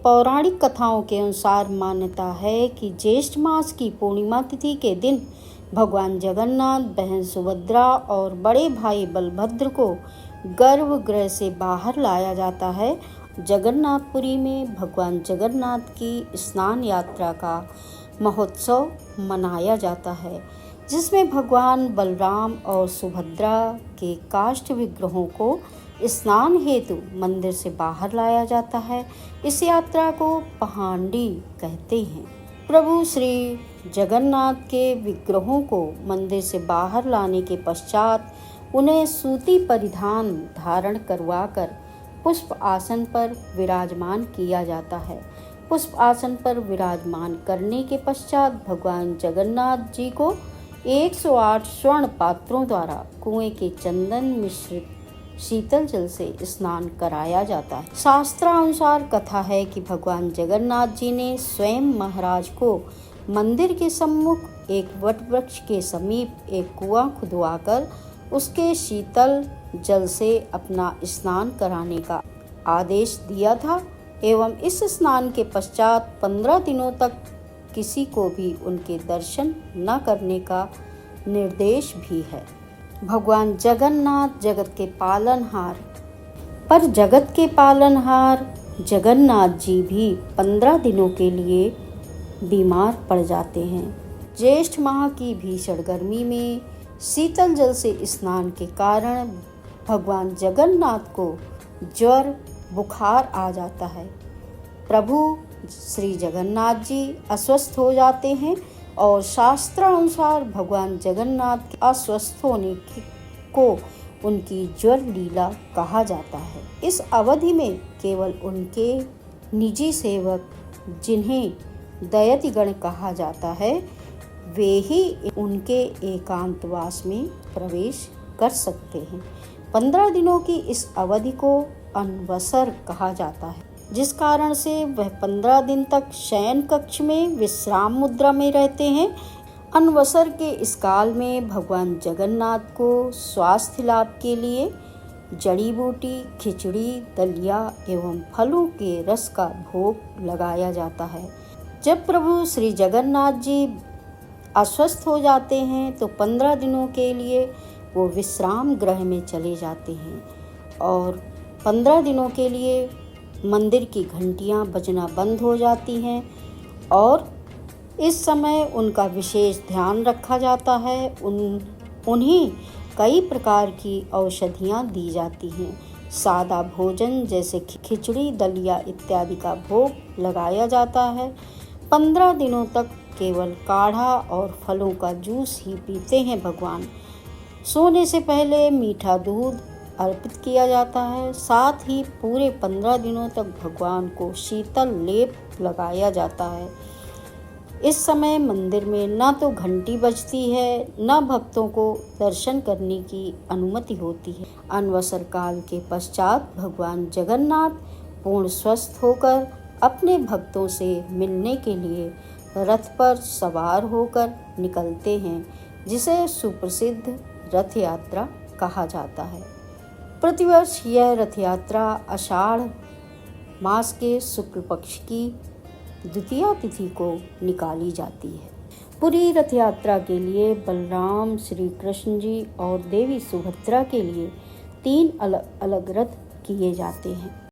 पौराणिक कथाओं के अनुसार मान्यता है कि ज्येष्ठ मास की पूर्णिमा तिथि के दिन भगवान जगन्नाथ, बहन सुभद्रा और बड़े भाई बलभद्र को गर्भगृह से बाहर लाया जाता है। जगन्नाथपुरी में भगवान जगन्नाथ की स्नान यात्रा का महोत्सव मनाया जाता है, जिसमें भगवान बलराम और सुभद्रा के काष्ठ विग्रहों को स्नान हेतु मंदिर से बाहर लाया जाता है। इस यात्रा को पहांडी कहते हैं। प्रभु श्री जगन्नाथ के विग्रहों को मंदिर से बाहर लाने के पश्चात उन्हें सूती परिधान धारण करवाकर पुष्प आसन पर विराजमान किया जाता है। पुष्प आसन पर विराजमान करने के पश्चात भगवान जगन्नाथ जी को 108 स्वर्ण पात्रों द्वारा कुएं के चंदन मिश्रित शीतल जल से स्नान कराया जाता है। शास्त्रानुसार कथा है कि भगवान जगन्नाथ जी ने स्वयं महाराज को मंदिर के सम्मुख एक वट वृक्ष के समीप एक कुआं खुदवाकर उसके शीतल जल से अपना स्नान कराने का आदेश दिया था एवं इस स्नान के पश्चात 15 दिनों तक किसी को भी उनके दर्शन न करने का निर्देश भी है। भगवान जगन्नाथ जगत के पालनहार, पर जगत के पालनहार जगन्नाथ जी भी 15 दिनों के लिए बीमार पड़ जाते हैं। ज्येष्ठ माह की भीषण गर्मी में शीतल जल से स्नान के कारण भगवान जगन्नाथ को ज्वर बुखार आ जाता है। प्रभु श्री जगन्नाथ जी अस्वस्थ हो जाते हैं और शास्त्रानुसार भगवान जगन्नाथ के अस्वस्थ होने को उनकी ज्वर लीला कहा जाता है। इस अवधि में केवल उनके निजी सेवक, जिन्हें दैत्यगण कहा जाता है, वे ही उनके एकांतवास में प्रवेश कर सकते हैं। 15 दिनों की इस अवधि को अनवसर कहा जाता है, जिस कारण से वह 15 दिन तक शयन कक्ष में विश्राम मुद्रा में रहते हैं। अनवसर के इस काल में भगवान जगन्नाथ को स्वास्थ्य लाभ के लिए जड़ी बूटी, खिचड़ी, दलिया एवं फलों के रस का भोग लगाया जाता है। जब प्रभु श्री जगन्नाथ जी अस्वस्थ हो जाते हैं तो 15 दिनों के लिए वो विश्राम गृह में चले जाते हैं और 15 दिनों के लिए मंदिर की घंटियां बजना बंद हो जाती हैं और इस समय उनका विशेष ध्यान रखा जाता है। उन्हें कई प्रकार की औषधियां दी जाती हैं। सादा भोजन जैसे खिचड़ी, दलिया इत्यादि का भोग लगाया जाता है। 15 दिनों तक केवल काढ़ा और फलों का जूस ही पीते हैं भगवान। सोने से पहले मीठा दूध अर्पित किया जाता है। साथ ही पूरे 15 दिनों तक भगवान को शीतल लेप लगाया जाता है। इस समय मंदिर में न तो घंटी बजती है, न भक्तों को दर्शन करने की अनुमति होती है। अनवसर काल के पश्चात भगवान जगन्नाथ पूर्ण स्वस्थ होकर अपने भक्तों से मिलने के लिए रथ पर सवार होकर निकलते हैं, जिसे सुप्रसिद्ध रथ यात्रा कहा जाता है। प्रतिवर्ष यह रथ यात्रा आषाढ़ मास के शुक्ल पक्ष की द्वितीया तिथि को निकाली जाती है। पूरी रथ यात्रा के लिए बलराम, श्री कृष्ण जी और देवी सुभद्रा के लिए 3 अलग अलग रथ किए जाते हैं।